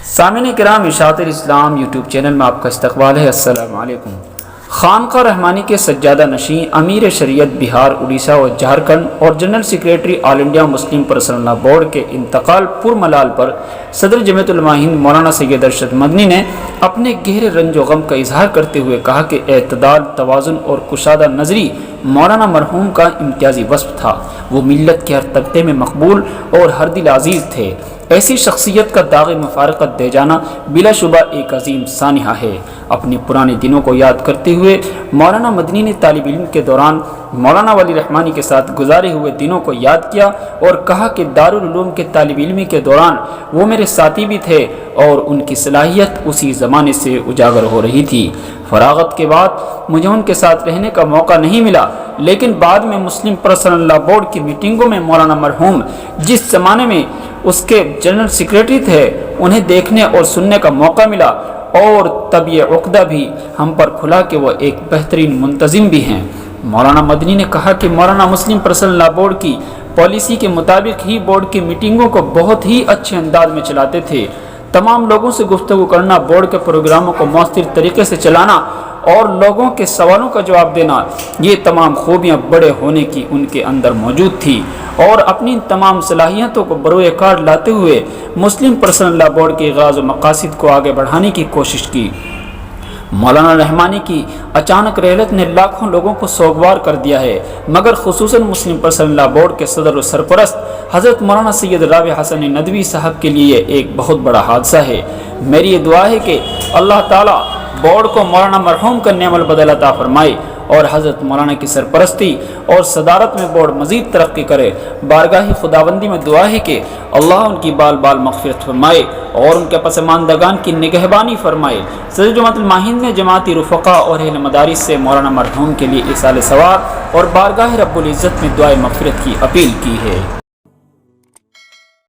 سامعین کرام، اشاعت اسلام یوٹیوب چینل میں آپ کا استقبال ہے۔ السلام علیکم۔ خانقاہ رحمانی کے سجادہ نشین امیر شریعت بہار، اڑیسہ و جھارکھنڈ اور جنرل سیکریٹری آل انڈیا مسلم پرسنل لا بورڈ کے انتقال پر ملال پر صدر جمعیت علماء ہند مولانا سید ارشد مدنی نے اپنے گہرے رنج و غم کا اظہار کرتے ہوئے کہا کہ اعتدال، توازن اور کشادہ نظری مولانا مرحوم کا امتیازی وصف تھا۔ وہ ملت کے ہر طبقے میں مقبول اور ہر دل عزیز تھے۔ ایسی شخصیت کا داغ مفارقت دے جانا بلا شبہ ایک عظیم سانحہ ہے۔ اپنے پرانے دنوں کو یاد کرتے ہوئے مولانا مدنی نے طالب علم کے دوران مولانا ولی رحمانی کے ساتھ گزارے ہوئے دنوں کو یاد کیا اور کہا کہ دارالعلوم کے طالب علمی کے دوران وہ میرے ساتھی بھی تھے اور ان کی صلاحیت اسی زمانے سے اجاگر ہو رہی تھی۔ فراغت کے بعد مجھے ان کے ساتھ رہنے کا موقع نہیں ملا، لیکن بعد میں مسلم پرسنل لا بورڈ کی میٹنگوں میں مولانا مرحوم جس زمانے میں اس کے جنرل سیکریٹری تھے انہیں دیکھنے اور سننے کا موقع ملا، اور تب یہ عقدہ بھی ہم پر کھلا کہ وہ ایک بہترین منتظم بھی ہیں۔ مولانا مدنی نے کہا کہ مولانا مسلم پرسنل لا بورڈ کی پالیسی کے مطابق ہی بورڈ کی میٹنگوں کو بہت ہی اچھے انداز میں چلاتے تھے۔ تمام لوگوں سے گفتگو کرنا، بورڈ کے پروگراموں کو مؤثر طریقے سے چلانا اور لوگوں کے سوالوں کا جواب دینا، یہ تمام خوبیاں بڑے ہونے کی ان کے اندر موجود تھی، اور اپنی تمام صلاحیتوں کو بروئے کار لاتے ہوئے مسلم پرسنل لا بورڈ کے غرض و مقاصد کو آگے بڑھانے کی کوشش کی۔ مولانا رحمانی کی اچانک رحلت نے لاکھوں لوگوں کو سوگوار کر دیا ہے، مگر خصوصاً مسلم پرسنل لا بورڈ کے صدر و سرپرست حضرت مولانا سید رابع حسن ندوی صاحب کے لیے ایک بہت بڑا حادثہ ہے۔ میری یہ دعا ہے کہ اللہ تعالیٰ بورڈ کو مولانا مرحوم کا نعم البدل عطا فرمائے اور حضرت مولانا کی سرپرستی اور صدارت میں بورڈ مزید ترقی کرے۔ بارگاہ خداوندی میں دعا ہے کہ اللہ ان کی بال بال مغفرت فرمائے اور ان کے پسماندگان کی نگہبانی فرمائے۔ صدر جماعت علماء ہند نے جماعتی رفقا اور اہل مدارس سے مولانا مرحوم کے لیے ایصال ثواب اور بارگاہ رب العزت میں دعائے مغفرت کی اپیل کی ہے۔